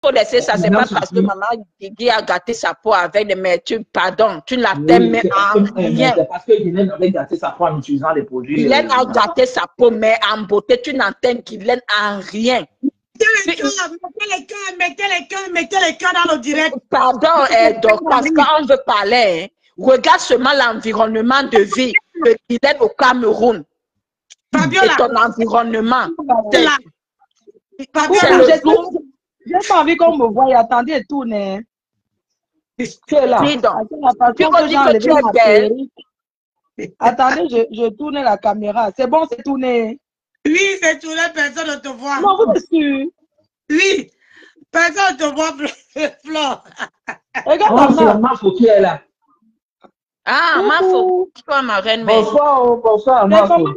faut laisser ça, c'est pas parce que maman Guigui a gâté sa peau avec des mais pardon, tu ne la t'aimes en rien. C'est parce que Guylaine avait gâté sa peau en utilisant les produits. Guylaine a gâté sa peau, mais en beauté, tu n'entends Guylaine en rien. Mettez les cœurs dans le direct. Pardon, donc, parce qu'on veut parler, hein, regarde seulement l'environnement de vie de Guylaine au Cameroun. Fabiola, et ton environnement. Fabiola, j'ai pas envie qu'on me voie. Attendez, tournez. Tu es là. Dis donc. Tu veux dire que tu es belle. Attendez, je tourne la caméra. C'est bon, c'est tourné. Oui, c'est tourné, personne ne te voit. Non, vous êtes sûr? Oui, personne ne te voit, Flore. Regarde, c'est Mafo qui est là. Ah, Mafo, toi, ma reine. Bonsoir, bonsoir, Mafo.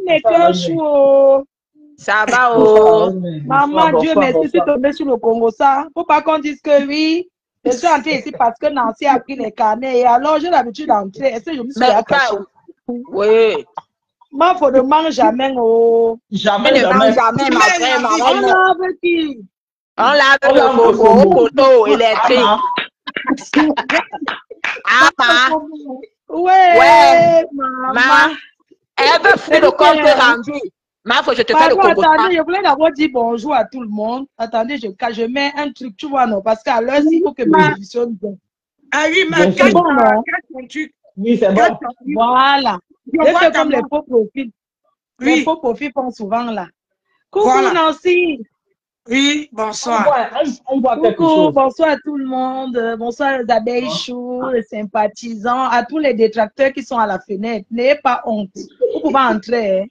Ça va, oh. Maman, Dieu merci, tu es tombé sur le Congo, ça. Faut pas qu'on dise que oui. Je suis entrée ici parce que Nancy a pris les carnets. Et alors, j'ai l'habitude d'entrer. Est-ce que je me suis cachée? Oui. Mafo ne mange jamais, oh. Jamais, ma frère, ma reine. On lave qui? On lave le poteau électrique. Ah, ouais, maman. Elle veut faire le compte rendu. Mafo, je te fais le combo. Attendez, je voulais d'abord dire bonjour à tout le monde. Attendez, je mets un truc, tu vois, non, parce qu'à l'heure, il faut que mes émissions bien. Ah oui, mais c'est bon, non? Oui, c'est bon. Voilà. Je fais comme les faux profils. Oui. Les faux profils font souvent là. Coucou, voilà. Nancy. Oui, bonsoir. On voit quelque chose. Bonsoir à tout le monde. Bonsoir les abeilles chou, les sympathisants, à tous les détracteurs qui sont à la fenêtre. N'ayez pas honte. Vous pouvez entrer. Hein.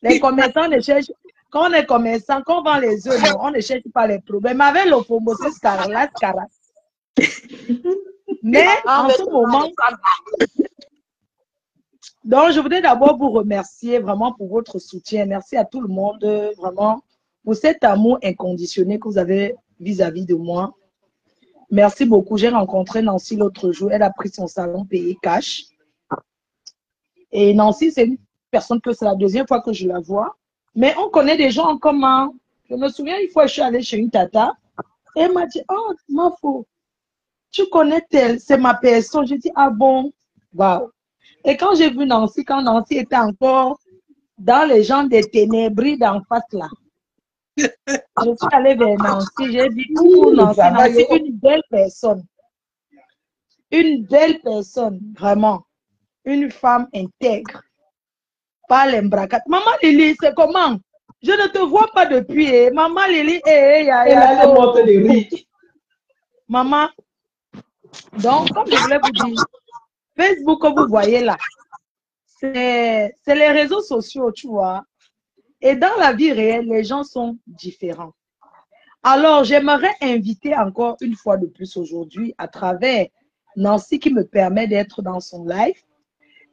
Les commerçants ne cherchent. Quand on est commerçant, quand on vend les œufs, on ne cherche pas les problèmes. Avec l'ophomosis caras. Mais en ce moment, donc je voudrais d'abord vous remercier vraiment pour votre soutien. Merci à tout le monde, vraiment, pour cet amour inconditionnel que vous avez vis-à-vis de moi. Merci beaucoup. J'ai rencontré Nancy l'autre jour. Elle a pris son salon payé cash. Et Nancy, c'est une personne que c'est la deuxième fois que je la vois. Mais on connaît des gens en commun. Je me souviens, une fois, je suis allée chez une tata. Et elle m'a dit, oh, Mafo, tu connais tel, c'est ma personne. J'ai dit, ah bon? Waouh. Et quand j'ai vu Nancy, quand Nancy était encore dans les gens des ténèbres d'en face là, je suis allée vers Nancy, j'ai dit, coucou Nancy, Nancy, une belle personne. Une belle personne, vraiment. Une femme intègre. Pas l'embracade. Maman Lily, c'est comment? Je ne te vois pas depuis. Eh. Maman Lily, maman. Donc, comme je voulais vous dire, Facebook que vous voyez là, c'est les réseaux sociaux, tu vois. Et dans la vie réelle, les gens sont différents. Alors, j'aimerais inviter encore une fois de plus aujourd'hui, à travers Nancy qui me permet d'être dans son live.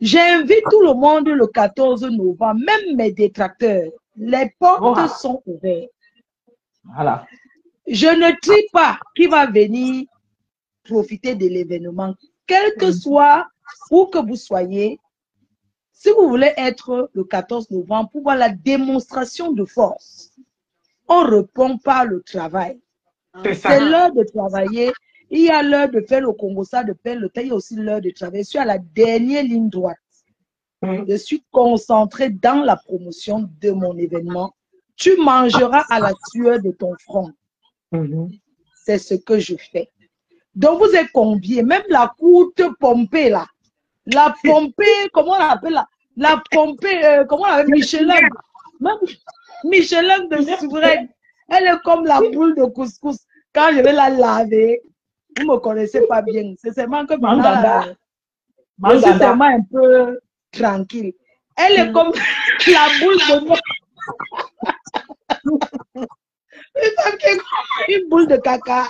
J'invite tout le monde le 14 novembre, même mes détracteurs. Les portes sont ouvertes. Voilà. Je ne trie pas qui va venir profiter de l'événement. Quel que soit où que vous soyez, si vous voulez être le 14 novembre pour voir la démonstration de force, on répond par le travail. C'est l'heure de travailler. Il y a l'heure de faire le Congo, ça de faire le temps. Il y a aussi l'heure de travailler. Je suis à la dernière ligne droite. Je suis concentrée dans la promotion de mon événement. Tu mangeras à la sueur de ton front. C'est ce que je fais. Donc, vous êtes combien? Même la courte pompée, là. La pompée, comment on l'appelle là? La pompée, comment on l'appelle? Michelin. Même Michelin de souveraine. Elle est comme la boule de couscous. Quand je vais la laver, vous ne me connaissez pas bien. C'est seulement que maintenant, je suis tellement un peu tranquille. Elle est comme la boule de... une boule de caca.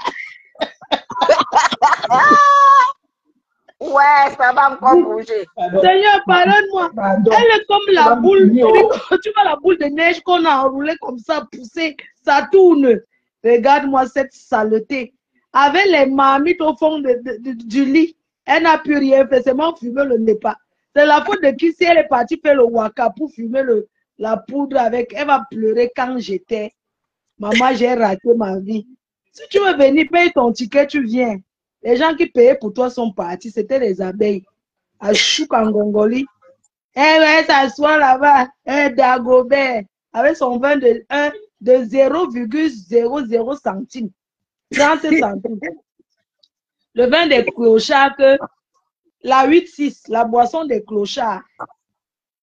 Ouais, ça va encore bouger. Seigneur, pardonne-moi. Elle est comme la boule. Tu vois la boule de neige qu'on a enroulée comme ça, poussée, ça tourne. Regarde-moi cette saleté. Avec les marmites au fond du lit, elle n'a plus rien fait, seulement fumer le Népa. C'est la faute de qui si elle est partie faire le waka pour fumer la poudre avec. Elle va pleurer quand j'étais. Maman, j'ai raté ma vie. Si tu veux venir payer ton ticket, tu viens. Les gens qui payaient pour toi sont partis. C'était les abeilles. À Choukangongoli. Elle va s'asseoir là-bas. Dagobert. Avec son vin de 0,00 centimes. 30 centimes. Le vin des clochards, la 8-6, la boisson des clochards.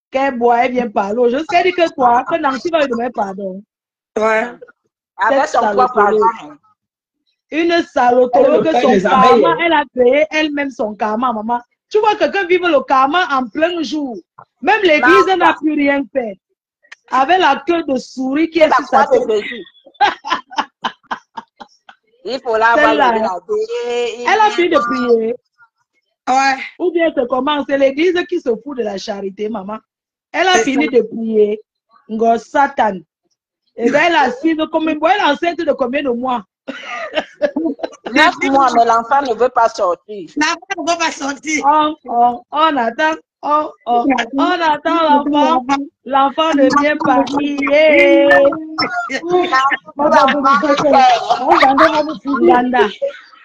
Qu'elle boit, elle vient parler. Je sais dire que toi, que Nancy va lui demander pardon. Ouais. Avec son propre argent. Une saloperie que son karma, elle a créé elle-même son karma, maman. Tu vois quelqu'un vivre le karma en plein jour. Même l'église n'a plus rien fait. Avec la queue de souris qui est sur sa tête. Il faut la voir. Elle a fini de prier. Ouais. Ou bien c'est comment? C'est l'église qui se fout de la charité, maman. Elle a fini de prier. Ngo Satan. Et bien elle a assise comme une elle est enceinte de combien de mois? 9 mois, mais l'enfant ne veut pas sortir. L'enfant ne veut pas sortir. On attend. On attend l'enfant. L'enfant ne vient pas.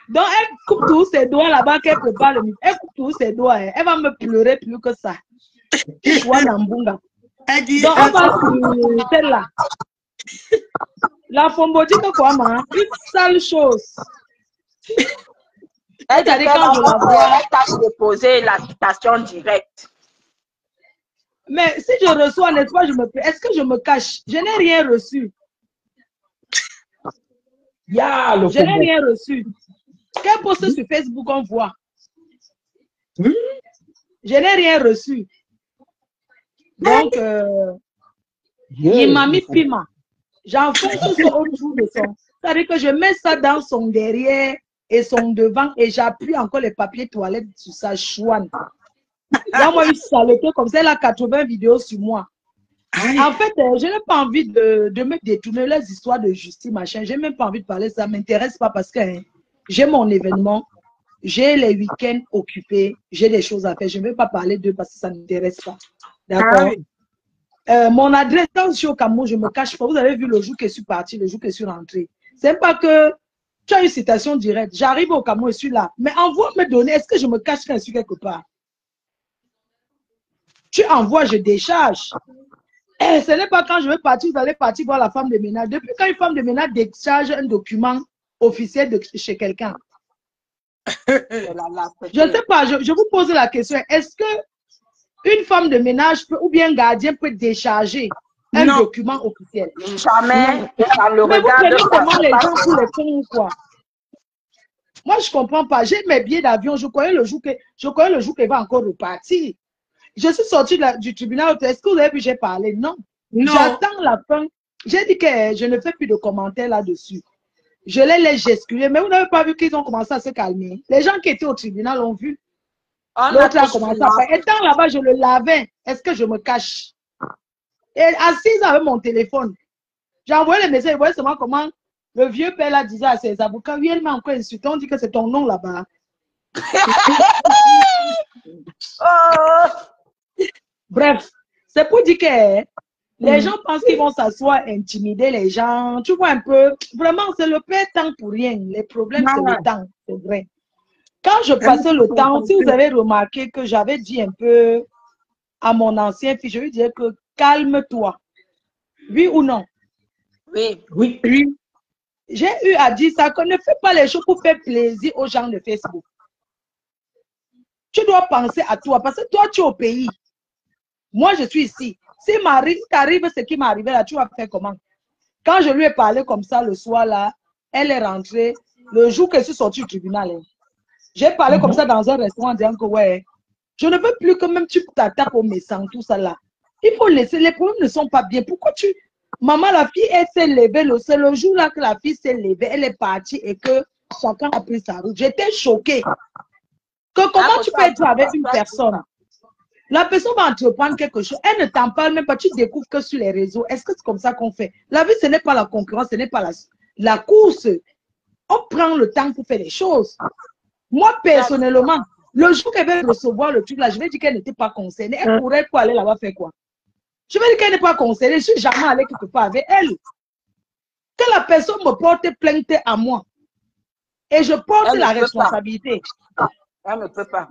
Donc, elle coupe tous ses doigts là-bas qu'elle prépare le midi. Elle coupe tous ses doigts. Elle va me pleurer plus que ça. Donc, on va sur celle-là. La Fombodi que quoi, man? Une sale chose. Elle a dit quand je la vois, elle t'a déposé la citation directe. Mais si je reçois, n'est-ce pas, est-ce que je me cache? Je n'ai rien reçu. Je n'ai rien reçu. Quel post sur Facebook on voit? Je n'ai rien reçu. Donc, il m'a mis piment. J'enfonce ça autour de son. C'est-à-dire que je mets ça dans son derrière et son devant et j'appuie encore les papiers toilettes sur sa chouane. Là, moi, une saleté comme ça, elle a 80 vidéos sur moi. En fait, je n'ai pas envie de me détourner les histoires de justice, machin. Je n'ai même pas envie de parler, ça ne m'intéresse pas parce que j'ai mon événement, j'ai les week-ends occupés, j'ai des choses à faire. Je ne vais pas parler d'eux parce que ça ne m'intéresse pas. D'accord? Mon adresse, quand je suis au Cameroun, je ne me cache pas. Vous avez vu le jour que je suis partie, le jour que je suis rentrée. Ce n'est pas que tu as une citation directe. J'arrive au Cameroun, je suis là. Mais envoie me donner, est-ce que je me cache quand je suis quelque part? Tu envoies, je décharge. Ce n'est pas quand je vais partir, vous allez partir voir la femme de ménage. Depuis quand une femme de ménage décharge un document officiel chez quelqu'un? Je ne sais pas, je vous pose la question. Est-ce que une femme de ménage peut, ou bien un gardien peut décharger un document officiel? Jamais. Ça le mais regarde. vous prenez comment les gens pour les font ou quoi? Moi, je ne comprends pas. J'ai mes billets d'avion. Je connais le jour qu'elle va encore repartir. Je suis sortie du tribunal. Est-ce que vous avez vu, j'ai parlé? Non. J'attends la fin. J'ai dit que je ne fais plus de commentaires là-dessus. Je les laisse gesticuler. Mais vous n'avez pas vu qu'ils ont commencé à se calmer. Les gens qui étaient au tribunal ont vu. L'autre a commencé à faire. Étant là-bas, je le lavais. Est-ce que je me cache? Et assise avec mon téléphone. J'ai envoyé les messages. Vous voyez seulement comment le vieux père là disait à ses avocats. Oui, elle m'a encore insulté. On dit que c'est ton nom là-bas. Bref, c'est pour dire que les gens pensent qu'ils vont s'asseoir, intimider les gens. Tu vois un peu. Vraiment, c'est le père temps pour rien. Les problèmes, c'est le temps. C'est vrai. Quand je passais le temps, si vous avez remarqué que j'avais dit un peu à mon ancien fils, je lui disais que calme-toi. Oui ou non? Oui. Oui. J'ai eu à dire ça, qu'on ne fait pas les choses pour faire plaisir aux gens de Facebook. Tu dois penser à toi, parce que toi, tu es au pays. Moi, je suis ici. Si t'arrive ce qui m'est arrivé là, tu vas faire comment? Quand je lui ai parlé comme ça le soir là, elle est rentrée le jour que je suis sortie du tribunal. J'ai parlé comme ça dans un restaurant en disant que ouais, je ne veux plus que même tu t'attaques au médecin, tout ça là. Il faut laisser, les problèmes ne sont pas bien. Pourquoi tu... Maman, la fille, elle s'est levée, c'est le jour là que la fille s'est levée, elle est partie et que chacun a pris sa route. J'étais choquée. Que comment tu peux être avec une personne? La personne va entreprendre quelque chose, elle ne t'en parle même pas, tu découvres que sur les réseaux. Est-ce que c'est comme ça qu'on fait? La vie, ce n'est pas la concurrence, ce n'est pas la course. On prend le temps pour faire les choses. Moi, personnellement, le jour qu'elle va recevoir le truc là, je vais dire qu'elle n'était pas concernée. Elle pourrait quoi aller là-bas faire quoi? Je vais dire qu'elle n'est pas concernée. Je ne suis jamais allée quelque part avec elle. Que la personne me porte plainte à moi. Et je porte Elle la ne peut responsabilité. Elle ne peut pas.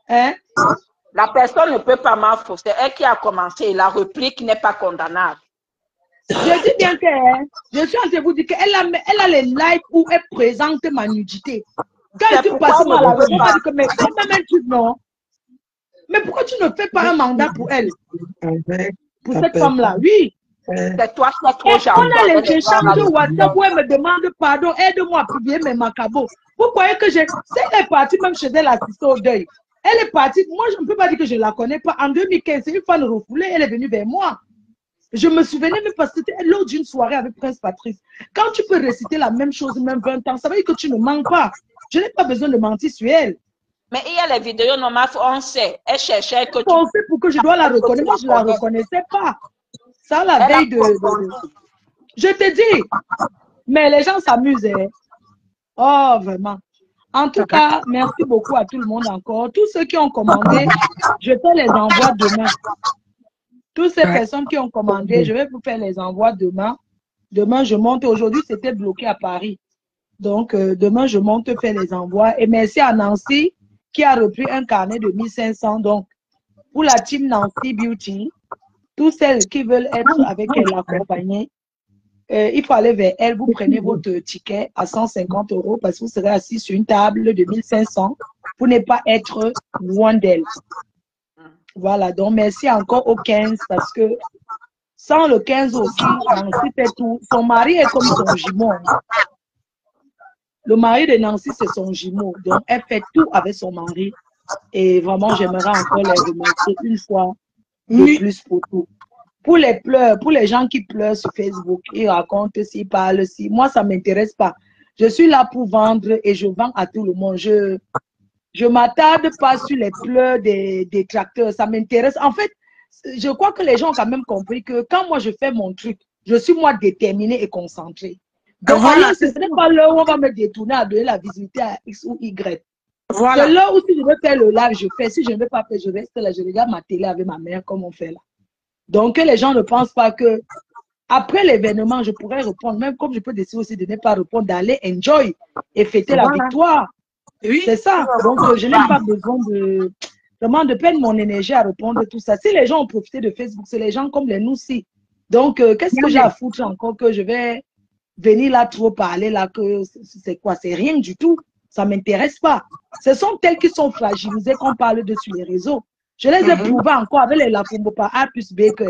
Hein? La personne ne peut pas m'affronter. C'est elle qui a commencé. La réplique n'est pas condamnable. Je dis bien que je suis en train de vous dire qu'elle a les lives où elle présente ma nudité. Quand C'est tu pourquoi passes mal à la je ne peux on pas. va dire que mais quand même un truc, non. Mais pourquoi tu ne fais pas un mandat pour elle? Pour cette femme-là, oui. C'est toi qui es trop Et gentil. on a les échanges de WhatsApp où elle me demande pardon, aide-moi à publier mes macabos. Vous croyez que c'est elle est partie même chez elle assister au deuil. Elle est partie, moi je ne peux pas dire que je ne la connais pas. En 2015, c'est une femme refoulée, elle est venue vers moi. Je me souvenais même parce que c'était lors d'une soirée avec Prince Patrice. Quand tu peux réciter la même chose, même 20 ans, ça veut dire que tu ne mens pas. Je n'ai pas besoin de mentir sur elle. Mais il y a les vidéos normales, on sait. Elle cherchait que tu... On sait pour que je dois la reconnaître. Moi, je ne la reconnaissais pas. Ça, la veille de... Je te dis. Mais les gens s'amusent. Hein. Oh, vraiment. En tout cas, merci beaucoup à tout le monde encore. Tous ceux qui ont commandé, je fais les envois demain. Toutes ces personnes qui ont commandé, je vais vous faire les envois demain. Demain, je monte. Aujourd'hui, c'était bloqué à Paris. Donc, demain, je monte faire les envois. Et merci à Nancy qui a repris un carnet de 1500. Donc, pour la team Nancy Beauty, toutes celles qui veulent être avec elle accompagnées, il faut aller vers elle. Vous prenez votre ticket à 150 € parce que vous serez assis sur une table de 1500 pour ne pas être loin d'elle. Voilà, donc merci encore au 15 parce que sans le 15 aussi, Nancy fait tout. Son mari est comme son jumeau. Le mari de Nancy, c'est son jumeau. Donc, elle fait tout avec son mari. Et vraiment, j'aimerais encore les remercier une fois de plus pour tout. Pour les pleurs, pour les gens qui pleurent sur Facebook, ils racontent, s'ils parlent, si. Moi, ça ne m'intéresse pas. Je suis là pour vendre et je vends à tout le monde. Je ne m'attarde pas sur les pleurs des détracteurs. Ça m'intéresse. En fait, je crois que les gens ont quand même compris que quand moi, je fais mon truc, je suis moi déterminée et concentrée. Donc, voilà, ce n'est pas l'heure où on va me détourner à donner la visibilité à X ou Y. Voilà. C'est l'heure où si je veux faire le live, je fais. Si je ne veux pas faire, je reste là, je regarde ma télé avec ma mère comme on fait là. Donc, que les gens ne pensent pas que après l'événement, je pourrais répondre, même comme je peux décider aussi de ne pas répondre, d'aller enjoy et fêter la victoire. Oui. C'est ça. Donc, je n'ai pas besoin de vraiment de perdre mon énergie à répondre à tout ça. Si les gens ont profité de Facebook, c'est les gens comme les nous aussi. Donc, qu'est-ce que j'ai à foutre encore que je vais venir là trop parler là que c'est quoi? C'est rien du tout. Ça ne m'intéresse pas. Ce sont tels qui sont fragilisés qu'on parle de sur les réseaux. Je les ai prouvés encore avec les Lafombo par A plus B que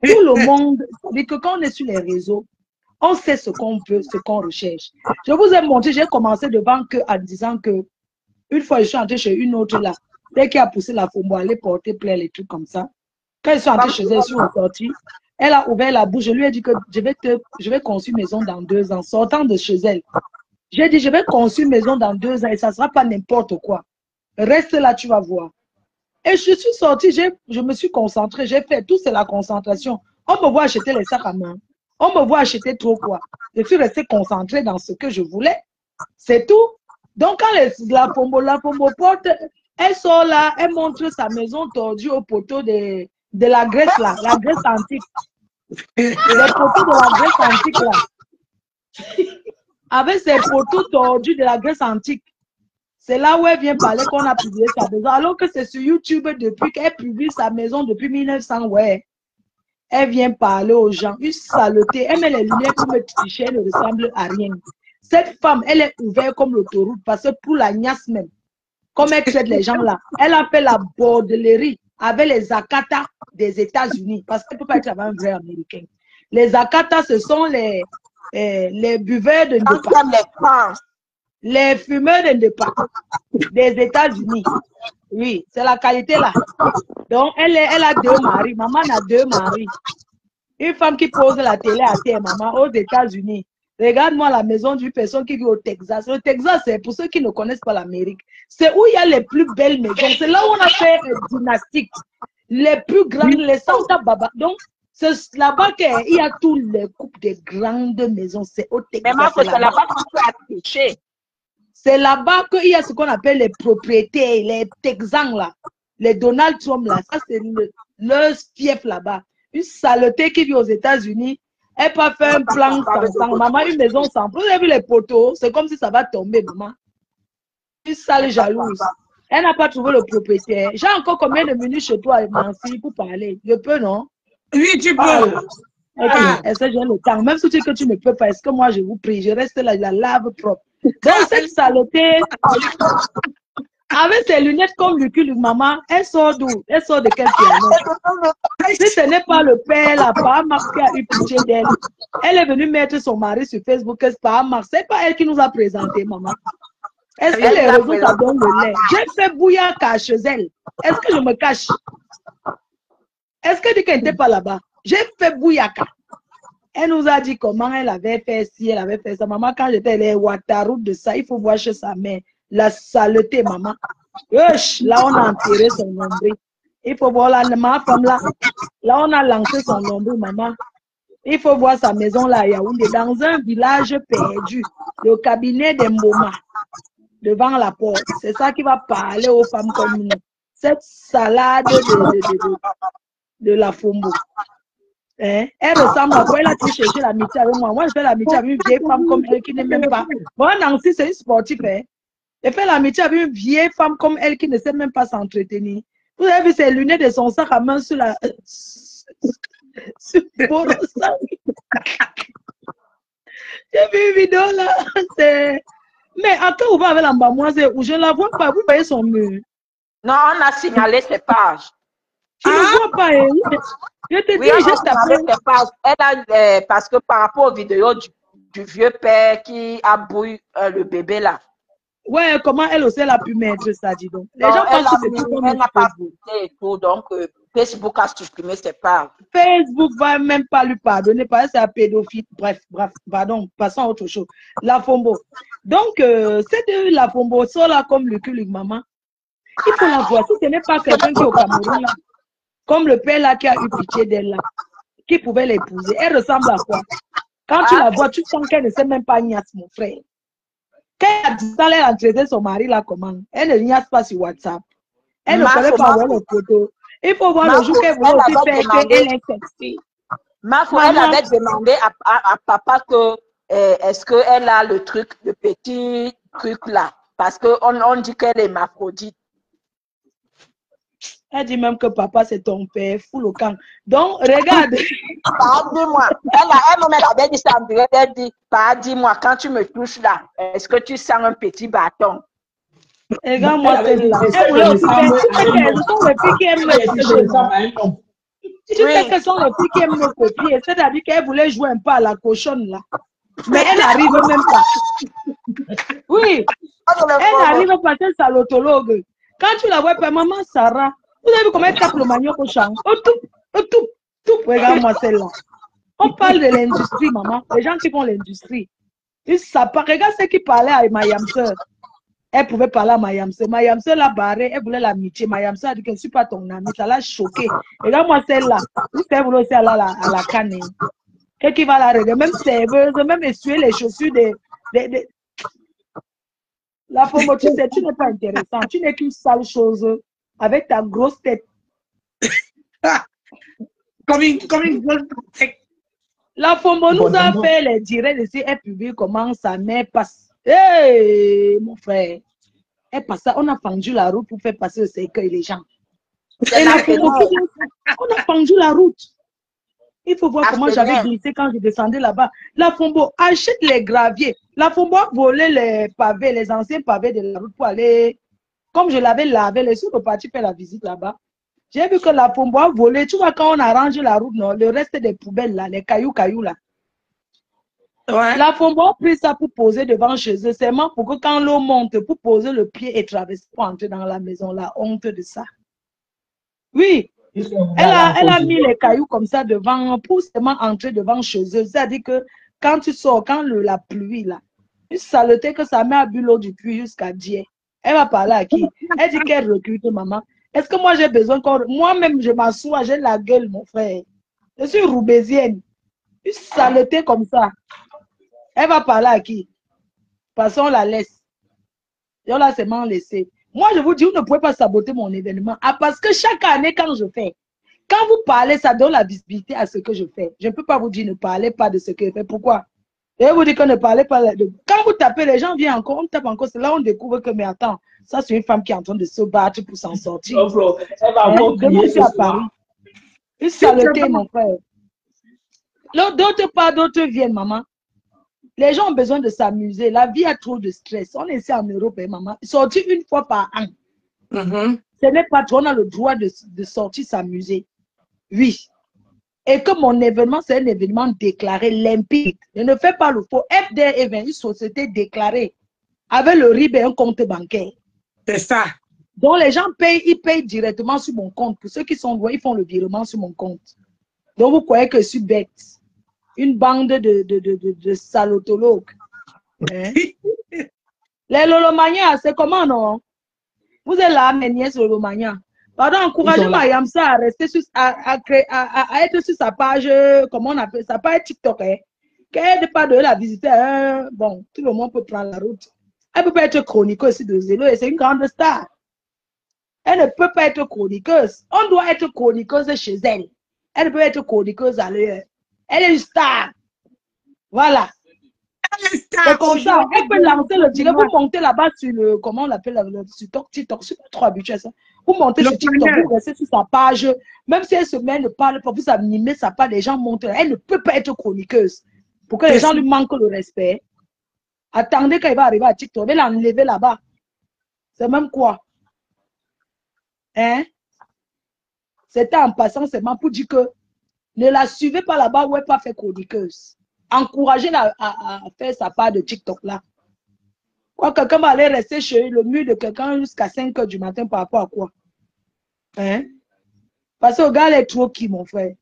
tout le monde dit que quand on est sur les réseaux, on sait ce qu'on veut, ce qu'on recherche. Je vous ai montré, j'ai commencé devant que en disant que une fois je suis entrée chez une autre là, dès qu'elle a poussé Lafombo, aller porter plainte, les trucs comme ça. Quand ils sont entrés chez elle, sur une sortie, elle a ouvert la bouche. Je lui ai dit que je vais construire maison dans 2 ans, sortant de chez elle. J'ai dit, je vais construire maison dans 2 ans et ça ne sera pas n'importe quoi. Reste là, tu vas voir. Et je suis sortie, je me suis concentrée, j'ai fait tout, c'est la concentration. On me voit acheter les sacs à main. On me voit acheter trop quoi. Je suis restée concentrée dans ce que je voulais. C'est tout. Donc, quand la pombo porte, elle sort là, elle montre sa maison tordue au poteau de la Grèce là, la Grèce antique. Les poteaux de la Grèce antique là. Avec ses poteaux tordus de la Grèce antique. C'est là où elle vient parler qu'on a publié sa maison. Alors que c'est sur YouTube depuis qu'elle publie sa maison depuis 1900, ouais. Elle vient parler aux gens. Une saleté. Elle met les lumières pour me tricher, elle ne ressemble à rien. Cette femme, elle est ouverte comme l'autoroute parce que pour la niasse même, comme elle traite les gens là, elle a fait la bordellerie avec les Akata des États-Unis parce qu'elle ne peut pas être avec un vrai Américain. Les Akata, ce sont les buveurs de Ndepa. Les fumeurs de Ndepa des États-Unis. Oui, c'est la qualité là. Donc, elle a 2 maris. Maman a 2 maris. Une femme qui pose la télé à terre, maman, aux États-Unis. Regarde-moi la maison d'une personne qui vit au Texas. Le Texas, c'est pour ceux qui ne connaissent pas l'Amérique. C'est où il y a les plus belles maisons. C'est là où on a fait dynastique. Les plus grandes, les Santa Baba. Donc, c'est là-bas qu'il y a tous les couples de grandes maisons. C'est au Texas. Mais c'est là-bas qu'on peut afficher. C'est là-bas qu'il y a ce qu'on appelle les propriétés, les Texans là, les Donald Trump là. Ça, c'est leur fief là-bas. Une saleté qui vit aux États-Unis. Elle n'a pas fait un plan sans sang. Maman, une maison sans plan. Vous avez vu les poteaux? C'est comme si ça va tomber, maman. Une sale jalouse. Elle n'a pas trouvé le propriétaire. J'ai encore combien de minutes chez toi, Nancy, pour parler? Je peux, non? Oui, tu peux. Ok, est-ce que j'ai le temps? Même si tu dis que tu ne peux pas, est-ce que moi, je vous prie, je reste là, la lave propre. Donc, cette saleté, avec ses lunettes comme le cul de maman, elle sort d'où? Elle sort de quel piano? Si ce n'est pas le père, la femme qui a eu pitié d'elle, elle est venue mettre son mari sur Facebook, c'est pas Marc, c'est pas elle qui nous a présenté, maman. Est-ce que les réseaux, ça donne le lait? J'ai fait bouillaka chez elle. Est-ce que je me cache? Est-ce que tu n'étais pas là-bas? J'ai fait bouillaka. Elle nous a dit comment elle avait fait ci, elle avait fait ça. Maman, quand j'étais allée Ouattara de ça, il faut voir chez sa mère. La saleté, maman. Wesh, là, on a enterré son nombril. Il faut voir là, ma femme là. Là, on a lancé son nombril, maman. Il faut voir sa maison là, à Yaoundé, dans un village perdu. Le cabinet des Mboma, devant la porte. C'est ça qui va parler aux femmes comme nous. Cette salade de la Fombo. Hein? Elle ressemble à quoi? Elle a pu chercher l'amitié avec moi. Moi, je fais l'amitié avec une vieille femme comme elle qui n'est même pas. Moi, Nancy, c'est une sportive. Hein? Elle fait l'amitié avec une vieille femme comme elle qui ne sait même pas s'entretenir. Vous avez vu ses lunettes de son sac à main sur la. Sur le bord de ça. J'ai vu une vidéo là. Mais attends, on va avec la mademoiselle où je ne la vois pas. Vous voyez son mur. Non, on a signalé ses pages. Tu ne vois pas, hein? Je te Oui, dis, on a je signalé t'appelle. ses pages. Elle a, parce que par rapport aux vidéos du vieux père qui a bouillé le bébé là. Ouais, comment elle aussi elle a pu mettre ça, dis donc. Les Non, gens pensent que c'est tout comme elle n'a pas Facebook. publié et tout, donc Facebook a supprimé ses pages. Facebook va même pas lui pardonner parce que c'est un pédophile. Bref, pardon, passons à autre chose. La Fombo. Donc, c'est de la Fombo, ça là comme le cul de maman. Il faut la voir. Si ce n'est pas quelqu'un qui est au Cameroun là, comme le père là qui a eu pitié d'elle là, qui pouvait l'épouser. Elle ressemble à quoi? Quand tu la vois, tu sens qu'elle ne sait même pas niasse, mon frère. Quand elle a dit ça, elle a traité son mari là comment? Elle ne niasse pas sur WhatsApp. Elle ne connaît pas voir les photos. Il faut voir le jour qu'elle voulait aussi faire qu'elle est sexy. Elle avait demandé à papa que est-ce qu'elle a le truc, le petit truc là, parce qu'on dit qu'elle est hermaphrodite. Elle dit même que papa c'est ton père, fou le camp. Donc regarde. Dis-moi, elle avait dit ça en direct, elle dit, dis-moi, quand tu me touches là, est-ce que tu sens un petit bâton? Regarde-moi celle-là. Elle voulait aussi faire. Tu sais qu'elles sont les filles qui aiment me copier. Tu sais qu'elles sont les filles qui aiment me copier. C'est-à-dire qu'elle voulait jouer un peu à la cochonne là. Mais elle n'arrive même pas. Oui. Elle n'arrive pas, c'est salotologue. Quand tu la vois, maman Sarah, vous avez vu comment elle tape le manioc au champ? Tout. Regarde-moi celle-là. On parle de l'industrie, maman. Les gens qui font l'industrie. Regarde ceux qui parlaient à Mayamseur. Elle pouvait parler à Mayamseur. Mayamseur l'a barré, elle voulait l'amitié. Mayamseur a dit que je ne suis pas ton ami. Ça l'a choqué. Regarde-moi celle-là. Elle voulait aussi aller à la canne. Quelqu'un qui va la regarder, même serveuse, même essuyer les chaussures de... La Fombo, tu sais, tu n'es pas intéressant. Tu n'es qu'une sale chose avec ta grosse tête. Comme une grosse tête. La Fombo nous a fait les directs ici. Elle publie comment sa mère passe. Hé, mon frère. Elle passe, on a fendu la route pour faire passer le cercueil les gens. Et la Fombo, on a fendu la route. Il faut voir comment j'avais glissé quand je descendais là-bas. La Fombo achète les graviers. La Fombo a volé les pavés, les anciens pavés de la route pour aller. Comme je l'avais lavé, les sous parti faire la visite là-bas. J'ai vu que la Fombo a volé. Tu vois, quand on arrange la route, non, le reste des poubelles là, les cailloux là. Ouais. La Fombo a pris ça pour poser devant chez eux. C'est seulement pour que quand l'eau monte, pour poser le pied et traverser pour entrer dans la maison. La honte de ça. Oui. Elle a mis les cailloux comme ça devant pour seulement entrer devant chez eux. C'est-à-dire que quand tu sors, quand la pluie là, une saleté que sa mère a bu l'eau du puits jusqu'à Dieu. Elle va parler à qui? Elle dit qu'elle recrute maman. Est-ce que moi j'ai besoin encore? Moi-même je m'assois, j'ai la gueule mon frère. Je suis roubaisienne. Une saleté comme ça. Elle va parler à qui? Parce qu'on la laisse. Et on l'a seulement laissé. Moi, je vous dis, vous ne pouvez pas saboter mon événement. Ah, parce que chaque année, quand je fais, Quand vous parlez, ça donne la visibilité à ce que je fais. Je ne peux pas vous dire ne parlez pas de ce que je fais. Pourquoi? Je vais vous dire que ne parlez pas. Quand vous tapez, les gens viennent encore, on tape encore. C'est là où on découvre que, mais attends, ça c'est une femme qui est en train de se battre pour s'en sortir. Elle va encore crier ce à soir. Paris. Une saleté, mon frère. D'autres pas, d'autres viennent, maman. Les gens ont besoin de s'amuser. La vie a trop de stress. On est ici en Europe, hein, maman. Sortir une fois par an. Ce n'est pas trop. On a le droit de sortir s'amuser. Oui. Et que mon événement, c'est un événement déclaré limpide. Je ne fais pas le faux. FDR est une société déclarée avec le RIB et un compte bancaire. C'est ça. Donc les gens payent, ils payent directement sur mon compte. Pour ceux qui sont loin, ils font le virement sur mon compte. Donc vous croyez que je suis bête. Une bande de salotologues. Hein? Les Lolomania, c'est comment non? Vous êtes là, mes nièces Lolomania. Pardon, encouragez Mayamsa à rester sur, à être sur sa page, comment on appelle ça, pas être TikTok. Hein? Qu'elle ne pas de la visiter, hein? Bon, tout le monde peut prendre la route. Elle ne peut pas être chroniqueuse de Zélo et c'est une grande star. Elle ne peut pas être chroniqueuse. On doit être chroniqueuse chez elle. Elle ne peut être chroniqueuse à l'heure. Elle est une star. Voilà. C'est comme ça. Elle peut lancer le direct. Vous montez là-bas sur le, comment on l'appelle, sur TikTok. Je suis pas trop habitué à ça. Vous montez sur TikTok, vous restez sur sa page. Même si elle se met, ne parle pas, vous animez sa page, les gens montent. Elle ne peut pas être chroniqueuse. Pour que les gens lui manquent le respect. Attendez quand il va arriver à TikTok. Elle va l'enlever là-bas. C'est même quoi? Hein? C'était en passant seulement pour dire que ne la suivez pas là-bas où elle pas fait chroniqueuse. Encouragez-la à faire sa part de TikTok là. Quoi, quelqu'un va aller rester chez le mur de quelqu'un jusqu'à 5 h du matin par rapport à quoi? Hein? Parce que le gars est trop qui, mon frère?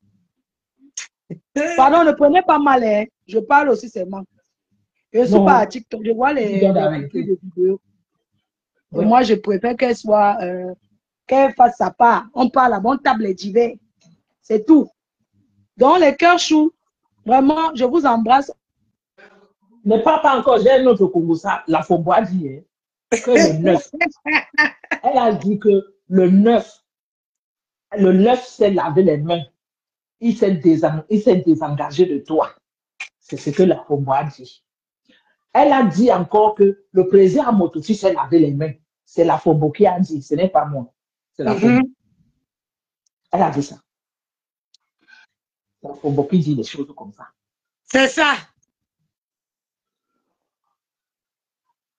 Pardon, ne prenez pas mal, hein? Je parle aussi seulement. Je ne suis pas à TikTok, je vois les vidéos. Et moi, je préfère qu'elle soit, qu'elle fasse sa part. On parle à bon table d'hiver. C'est tout. Donc, les cœurs choux, vraiment, je vous embrasse. Ne parle pas encore, j'ai un autre Congo, ça, la Fombois dit, hein, que le 9. Elle a dit que le 9, s'est lavé les mains. Il s'est désengagé de toi. C'est ce que la Fombois dit. Elle a dit encore que le président Motossi s'est lavé les mains. C'est la Fombo qui a dit, ce n'est pas moi. C'est la Fombo. Elle a dit ça. C'est la Fombo qui dit des choses comme ça. C'est ça.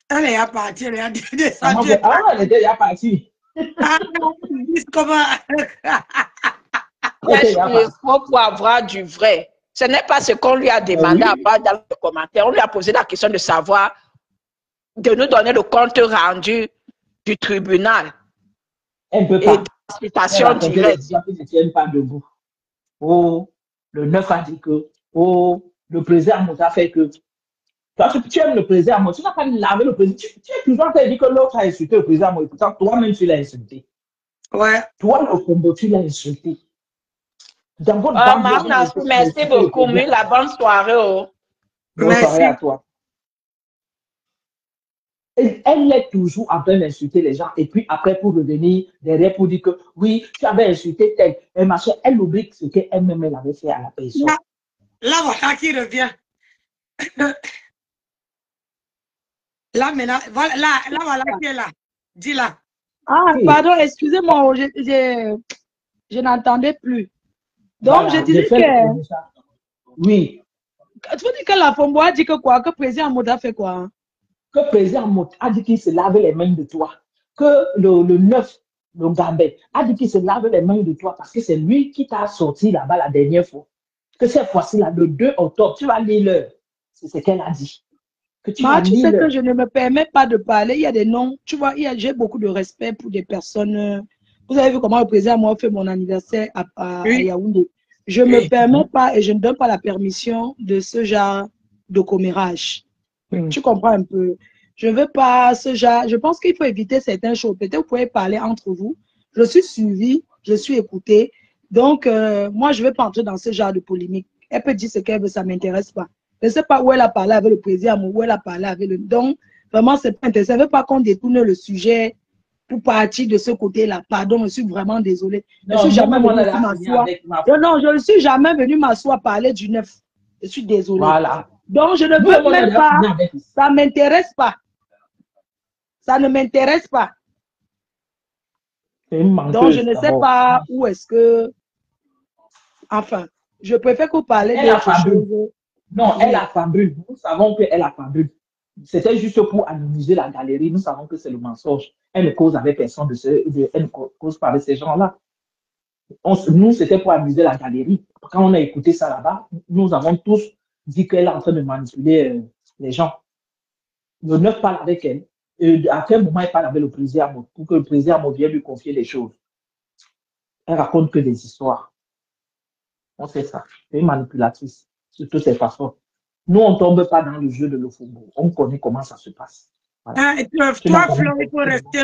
Elle est partie, elle est descendue. Ah, elle était déjà partie. Comment? Il faut pour avoir du vrai. Ce n'est pas ce qu'on lui a demandé à part dans le commentaire. On lui a posé la question de savoir, de nous donner le compte rendu du tribunal. Elle ne peut pas. Et citation directe. Ils ne tiennent pas debout. Oh, le 9 a dit que, oh, le président Moussa fait que. Parce que tu aimes le président Moussa, tu n'as pas lavé le président. Tu es toujours en train de dire que l'autre a insulté le président Moussa. Pourtant, toi-même, tu l'as insulté. Ouais. Toi, le combo, tu l'as insulté. Merci beaucoup. La bonne soirée. Oh. Bonne soirée à toi. Elle est toujours en train d'insulter les gens. Et puis après, pour revenir derrière, pour dire que oui, tu avais insulté tel. Et machin, elle oublie ce qu'elle-même avait fait à la personne. Là, voilà qui revient. Là, maintenant, voilà, là, voilà qui est là. Dis-la. Ah, pardon, excusez-moi, je n'entendais plus. Donc, voilà, je disais que... Oui. Tu veux dire que la Fombo a dit que quoi? Que le président Moda fait quoi? Que le président Moda a dit qu'il se lave les mains de toi. Que le 9, le Gambé, a dit qu'il se lave les mains de toi parce que c'est lui qui t'a sorti là-bas la dernière fois. Que cette fois-ci, là, le 2 octobre, tu vas lire l'heure. C'est ce qu'elle a dit. Que tu sais que je ne me permets pas de parler. Il y a des noms. Tu vois, j'ai beaucoup de respect pour des personnes. Vous avez vu comment le président m'a fait mon anniversaire à Yaoundé. Je ne me permets pas et je ne donne pas la permission de ce genre de commérage. Tu comprends un peu? Je ne veux pas ce genre. Je pense qu'il faut éviter certaines choses. Peut-être vous pouvez parler entre vous. Je suis suivie, je suis écoutée. Donc, moi, je ne vais pas entrer dans ce genre de polémique. Elle peut dire ce qu'elle veut, ça ne m'intéresse pas. Je ne sais pas où elle a parlé avec le président, où elle a parlé avec le... Donc, vraiment, ce n'est pas intéressant. Je ne veux pas qu'on détourne le sujet pour partir de ce côté-là. Pardon, je suis vraiment désolée. Je Non, suis jamais moi, venue on a m'asseoir. avec ma- Non, je ne suis jamais venue m'asseoir parler du 9. Je suis désolée. Voilà. Donc, je ne Nous, veux on a même déjà pas. fini avec ça. Ça ne m'intéresse pas. Ça ne m'intéresse pas. C'est une menteuse, Donc, je ne sais d'abord. pas où est-ce que. Enfin, je préfère que vous parlez Elle a d'autre fabule. chose. Non, Oui. elle a fabule. Nous savons qu'elle a fabule. C'était juste pour amuser la galerie. Nous savons que c'est le mensonge. Elle ne cause avec personne elle ne cause pas avec ces gens-là. Nous, c'était pour amuser la galerie. Quand on a écouté ça là-bas, nous avons tous dit qu'elle est en train de manipuler les gens. Le 9 parle avec elle. Et à quel moment elle parle avec le président pour que le président vienne lui confier les choses. Elle raconte que des histoires. On sait ça. C'est une manipulatrice de toutes ces façons. Nous, on ne tombe pas dans le jeu de l'Ofombo. On connaît comment ça se passe. Voilà. Hein, et toi, Tu n'as Flo, pas il faut rester